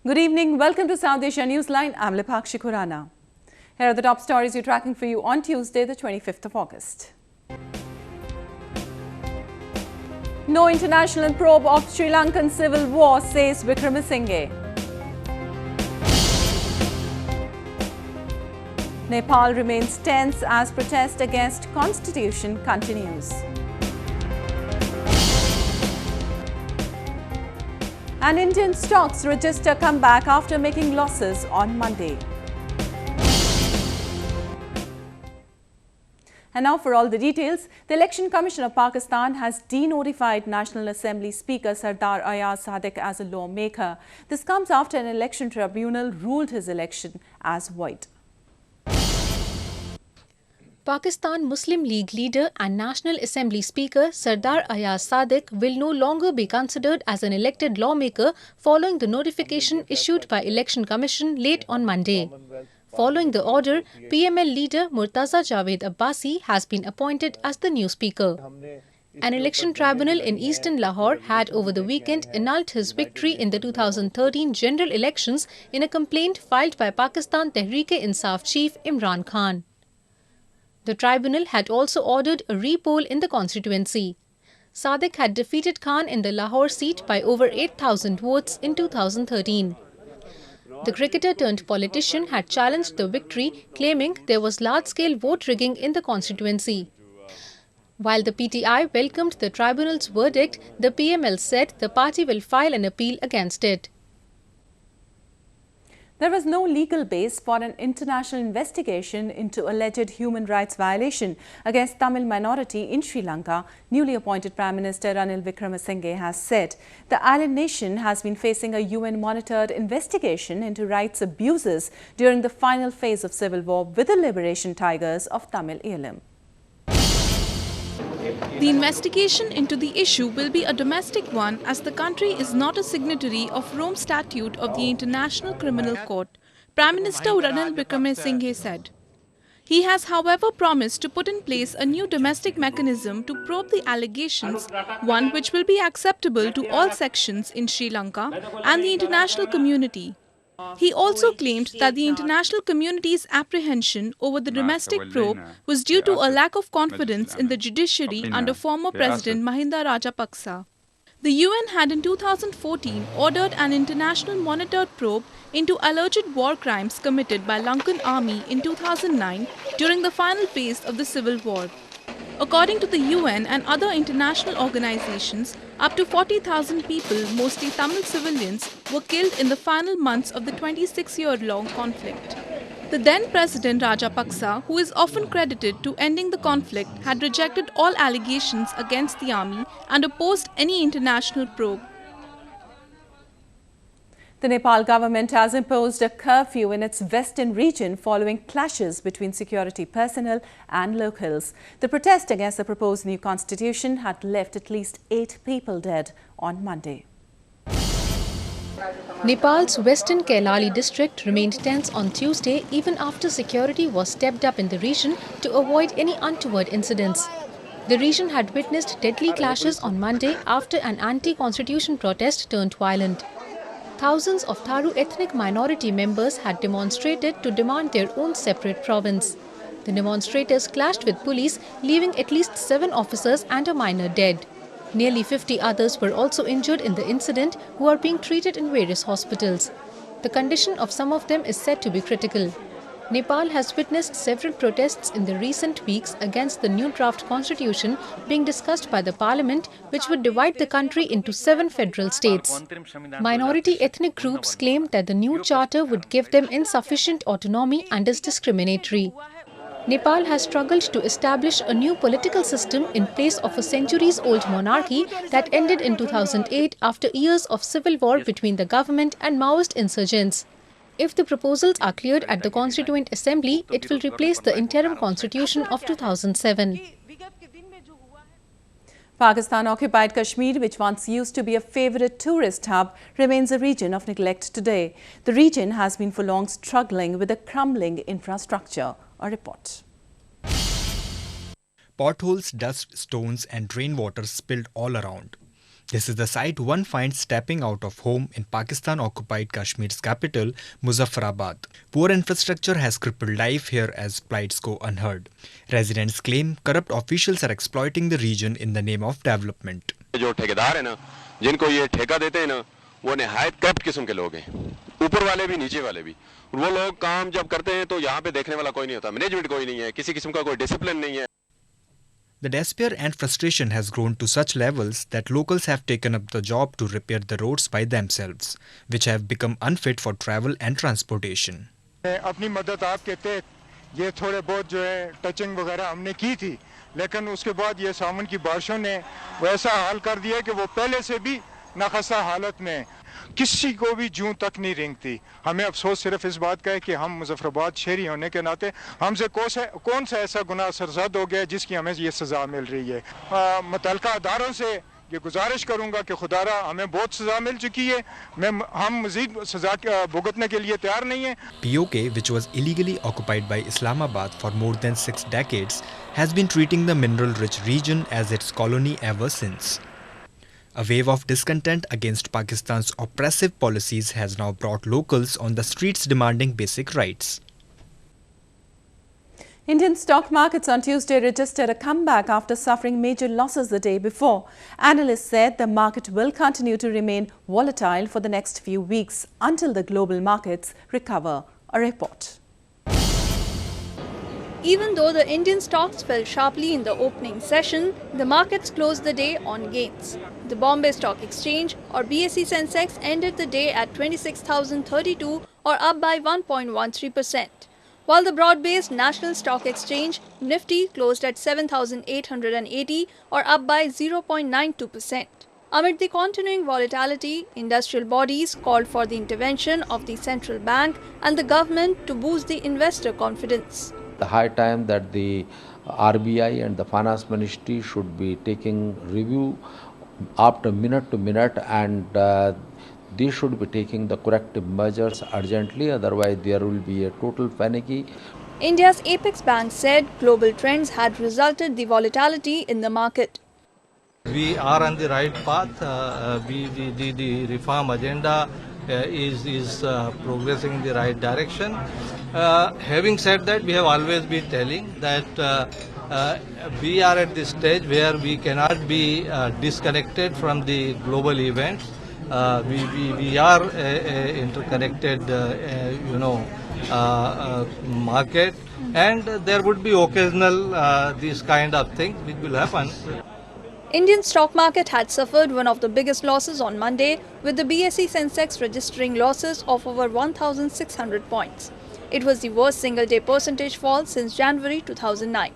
Good evening. Welcome to South Asia Newsline. I'm Lipakshi Khurana. Here are the top stories we're tracking for you on Tuesday, the 25th of August. No international probe of Sri Lankan civil war, says Wickremesinghe. Nepal remains tense as protest against constitution continues. And Indian stocks register comeback after making losses on Monday. And now for all the details, the Election Commission of Pakistan has de-notified National Assembly Speaker Sardar Ayaz Sadiq as a lawmaker. This comes after an election tribunal ruled his election as void. Pakistan Muslim League leader and National Assembly Speaker Sardar Ayaz Sadiq will no longer be considered as an elected lawmaker following the notification issued by Election Commission late on Monday. Following the order, PML leader Murtaza Javed Abbasi has been appointed as the new speaker. An election tribunal in eastern Lahore had over the weekend annulled his victory in the 2013 general elections in a complaint filed by Pakistan Tehreek-e-Insaf chief Imran Khan. The tribunal had also ordered a re-poll in the constituency. Sadiq had defeated Khan in the Lahore seat by over 8,000 votes in 2013. The cricketer turned politician had challenged the victory, claiming there was large-scale vote rigging in the constituency. While the PTI welcomed the tribunal's verdict, the PML said the party will file an appeal against it. There was no legal base for an international investigation into alleged human rights violation against Tamil minority in Sri Lanka. Newly appointed Prime Minister Ranil Wickremesinghe has said the island nation has been facing a UN-monitored investigation into rights abuses during the final phase of civil war with the liberation tigers of Tamil Eelam. The investigation into the issue will be a domestic one as the country is not a signatory of Rome Statute of the International Criminal Court, Prime Minister Ranil Wickremesinghe said. He has, however, promised to put in place a new domestic mechanism to probe the allegations, one which will be acceptable to all sections in Sri Lanka and the international community. He also claimed that the international community's apprehension over the domestic probe was due to a lack of confidence in the judiciary under former President Mahinda Rajapaksa. The UN had in 2014 ordered an international monitored probe into alleged war crimes committed by Lankan army in 2009 during the final phase of the civil war. According to the UN and other international organizations, up to 40,000 people, mostly Tamil civilians, were killed in the final months of the 26-year-long conflict. The then President Rajapaksa, who is often credited to ending the conflict, had rejected all allegations against the army and opposed any international probe. The Nepal government has imposed a curfew in its western region following clashes between security personnel and locals. The protest against the proposed new constitution had left at least 8 people dead on Monday. Nepal's western Kailali district remained tense on Tuesday even after security was stepped up in the region to avoid any untoward incidents. The region had witnessed deadly clashes on Monday after an anti-constitution protest turned violent. Thousands of Tharu ethnic minority members had demonstrated to demand their own separate province. The demonstrators clashed with police, leaving at least 7 officers and a minor dead. Nearly 50 others were also injured in the incident, who are being treated in various hospitals. The condition of some of them is said to be critical. Nepal has witnessed several protests in the recent weeks against the new draft constitution being discussed by the parliament, which would divide the country into 7 federal states. Minority ethnic groups claim that the new charter would give them insufficient autonomy and is discriminatory. Nepal has struggled to establish a new political system in place of a centuries-old monarchy that ended in 2008 after years of civil war between the government and Maoist insurgents. If the proposals are cleared at the Constituent Assembly, it will replace the interim constitution of 2007. Pakistan-occupied Kashmir, which once used to be a favorite tourist hub, remains a region of neglect today. The region has been for long struggling with a crumbling infrastructure. A report. Potholes, dust, stones and rainwater spilled all around. This is the sight one finds stepping out of home in Pakistan-occupied Kashmir's capital, Muzaffarabad. Poor infrastructure has crippled life here as plights go unheard. Residents claim corrupt officials are exploiting the region in the name of development. जो ठेकेदार है ना, जिनको ये ठेका देते हैं ना, वो निहायत करप्ट किस्म के लोग हैं, ऊपर वाले भी नीचे वाले भी। वो लोग काम जब करते हैं तो यहाँ पे देखने वाला कोई नहीं होता, मैनेजमेंट कोई नहीं है, किसी किस्म का कोई डिसिप्लिन नहीं है। The despair and frustration has grown to such levels that locals have taken up the job to repair the roads by themselves, which have become unfit for travel and transportation. अपनी मदद आप कहते ये थोड़े बहुत जो है टचिंग वगैरह हमने की थी, लेकिन उसके बाद ये सावन की बारिशों ने वैसा हाल कर दिया कि वो पहले से भी नाखसा हालत में, किसी को भी जूं तक नहीं रेंगती। हमें अफसोस सिर्फ इस बात का है कि हम मुजफ्फराबाद शहरी होने के नाते हमसे कौन सा ऐसा गुनाह सरजद हो गया जिसकी हमें ये सज़ा मिल रही है। मुतल्लिका अदारों से ये गुजारिश करूंगा कि खुदारा हमें बहुत सज़ा मिल चुकी है, हम मज़ीद सज़ा भुगतने के लिए तैयार नहीं हैं। POK, which was illegally occupied by Islamabad for more than 6 decades, has been treating the mineral-rich region as its colony ever since. A wave of discontent against Pakistan's oppressive policies has now brought locals on the streets demanding basic rights. Indian stock markets on Tuesday registered a comeback after suffering major losses the day before. Analysts said the market will continue to remain volatile for the next few weeks until the global markets recover. A report. Even though the Indian stocks fell sharply in the opening session, the markets closed the day on gains. The Bombay Stock Exchange or BSE Sensex ended the day at 26,032 or up by 1.13%. While the broad-based National Stock Exchange Nifty closed at 7,880 or up by 0.92%. Amid the continuing volatility, industrial bodies called for the intervention of the central bank and the government to boost the investor confidence. The high time that the RBI and the Finance Ministry should be taking review after minute to minute, and they should be taking the corrective measures urgently, otherwise there will be a total panic. India's Apex Bank said global trends had resulted the volatility in the market. We are on the right path. The reform agenda is progressing in the right direction. Having said that, we have always been telling that we are at this stage where we cannot be disconnected from the global events. We are interconnected, market, and there would be occasional these kind of things which will happen. Indian stock market had suffered one of the biggest losses on Monday, with the BSE Sensex registering losses of over 1,600 points. It was the worst single-day percentage fall since January 2009.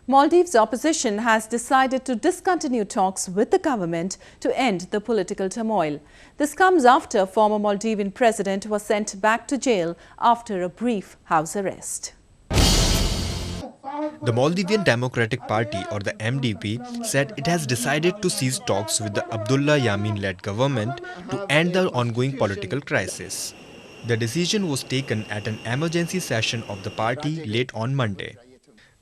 Maldives' opposition has decided to discontinue talks with the government to end the political turmoil. This comes after former Maldivian president was sent back to jail after a brief house arrest. The Maldivian Democratic Party, or the MDP, said it has decided to cease talks with the Abdullah Yamin-led government to end the ongoing political crisis. The decision was taken at an emergency session of the party late on Monday.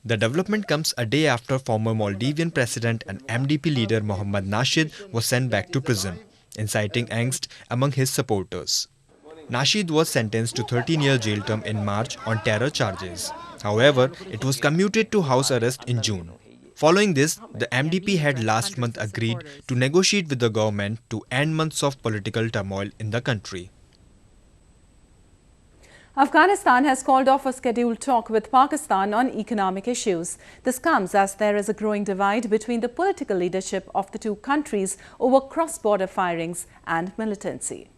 The development comes a day after former Maldivian president and MDP leader Mohammad Nasheed was sent back to prison, inciting angst among his supporters. Nasheed was sentenced to 13-year jail term in March on terror charges. However, it was commuted to house arrest in June. Following this, the MDP had last month agreed to negotiate with the government to end months of political turmoil in the country. Afghanistan has called off a scheduled talk with Pakistan on economic issues. This comes as there is a growing divide between the political leadership of the two countries over cross-border firings and militancy.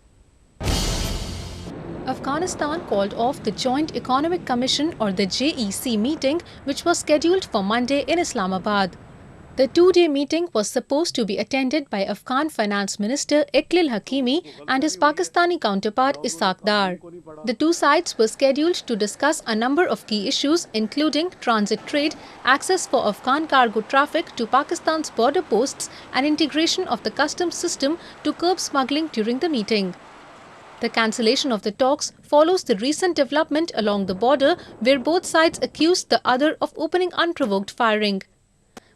Afghanistan called off the Joint Economic Commission or the JEC meeting, which was scheduled for Monday in Islamabad. The two-day meeting was supposed to be attended by Afghan Finance Minister Iqlil Hakimi and his Pakistani counterpart Ishaq Dar. The two sides were scheduled to discuss a number of key issues, including transit trade, access for Afghan cargo traffic to Pakistan's border posts, and integration of the customs system to curb smuggling during the meeting. The cancellation of the talks follows the recent development along the border, where both sides accused the other of opening unprovoked firing.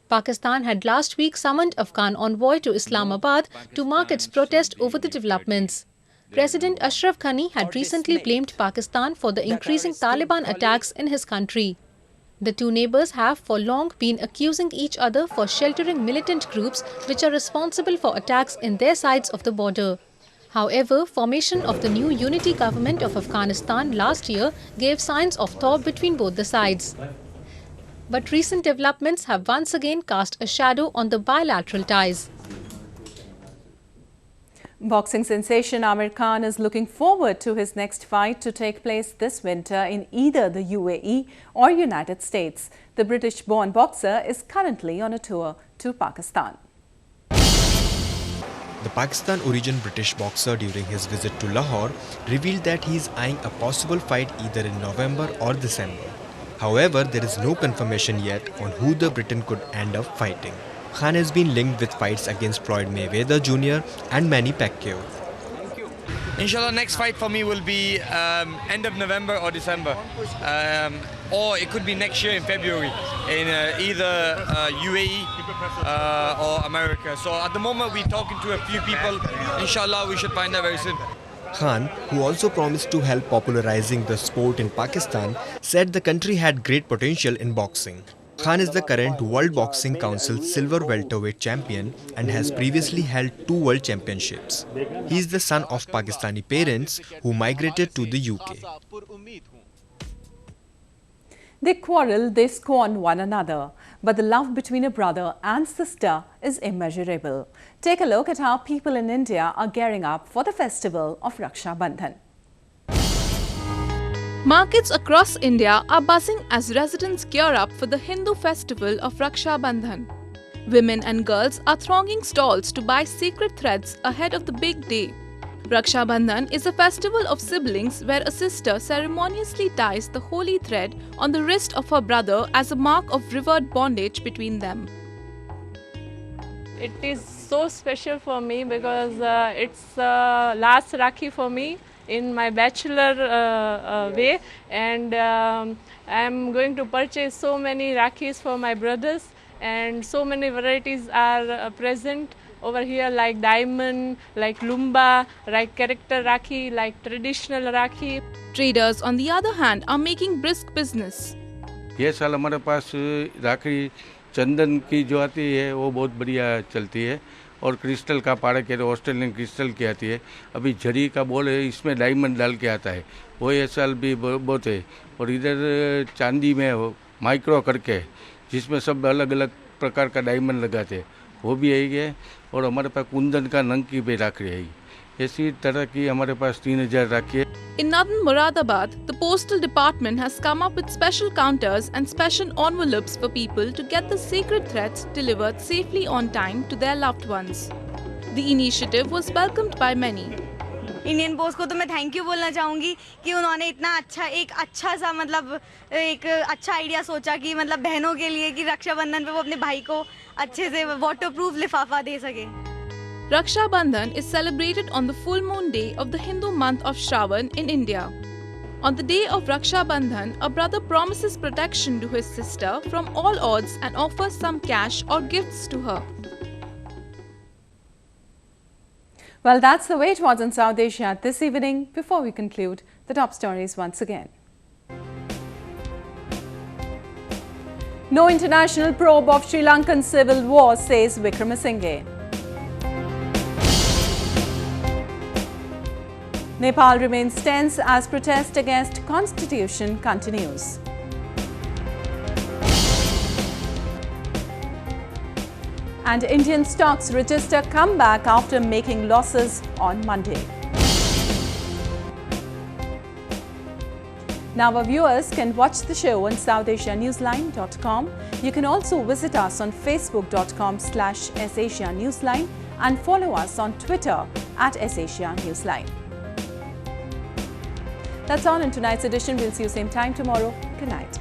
Pakistan had last week summoned Afghan envoy to Islamabad to mark its protest over the developments. President Ashraf Ghani had recently blamed Pakistan for the increasing Taliban attacks in his country. The two neighbours have for long been accusing each other for sheltering militant groups which are responsible for attacks in their sides of the border. However, formation of the new unity government of Afghanistan last year gave signs of thaw between both the sides. But recent developments have once again cast a shadow on the bilateral ties. Boxing sensation Amir Khan is looking forward to his next fight to take place this winter in either the UAE or United States. The British-born boxer is currently on a tour to Pakistan. The Pakistan-origin British boxer during his visit to Lahore revealed that he is eyeing a possible fight either in November or December. However, there is no confirmation yet on who the Briton could end up fighting. Khan has been linked with fights against Floyd Mayweather Jr. and Manny Pacquiao. Inshallah, next fight for me will be end of November or December. Or it could be next year in February in either UAE or America. So at the moment we're talking to a few people. Inshallah, we should find out very soon. Khan, who also promised to help popularizing the sport in Pakistan, said the country had great potential in boxing. Khan is the current World Boxing Council silver welterweight champion and has previously held 2 world championships. He is the son of Pakistani parents who migrated to the UK. They quarrel, they scorn one another, but the love between a brother and sister is immeasurable. Take a look at how people in India are gearing up for the festival of Raksha Bandhan. Markets across India are buzzing as residents gear up for the Hindu festival of Raksha Bandhan. Women and girls are thronging stalls to buy sacred threads ahead of the big day. Raksha Bandhan is a festival of siblings where a sister ceremoniously ties the holy thread on the wrist of her brother as a mark of revered bondage between them. It is so special for me because it's last Rakhi for me in my bachelor way, and I'm going to purchase so many Rakhis for my brothers, and so many varieties are present over here, like diamond, like lumba, like character Rakhi, like traditional Rakhi. Traders, on the other hand, are making brisk business. ये साल हमारे पास राखी चंदन की जो आती है वो बहुत बढ़िया चलती है, और क्रिस्टल का पाड़ा के ऑस्ट्रेलियन क्रिस्टल की आती है. अभी झरी का बॉल है, इसमें डायमंड डाल के आता है, वो ये साल भी बहुत है. और इधर चांदी में माइक्रो करके जिसमें सब अलग अलग प्रकार का डायमंड लगाते हैं, वो भी यही है. और हमारे पास कुंदन का नंग की भी राखी है. इसी तरह की हमारे पास 3000 राखी है. In Northern Moradabad, the postal department has come up with special counters and special envelopes for people to get the sacred threads delivered safely on time to their loved ones. The initiative was welcomed by many. Indian post को तो मैं thank you बोलना चाहूँगी कि उन्होंने इतना अच्छा सा मतलब एक अच्छा आइडिया सोचा कि मतलब बहनों के लिए कि रक्षाबंधन पे वो अपने भाई को अच्छे से वाटरप्रूफ लिफाफा दे सके. Raksha Bandhan is celebrated on the full moon day of the Hindu month of Shravan in India. On the day of Raksha Bandhan, a brother promises protection to his sister from all odds and offers some cash or gifts to her. Well, that's the way it was in South Asia this evening. Before we conclude, the top stories once again. No international probe of Sri Lankan civil war, says Wickremesinghe. Nepal remains tense as protest against constitution continues. And Indian stocks register comeback after making losses on Monday. Now our viewers can watch the show on SouthAsiaNewsline.com. You can also visit us on Facebook.com/SAsiaNewsline and follow us on Twitter @SAsiaNewsline. That's all in tonight's edition. We'll see you same time tomorrow. Good night.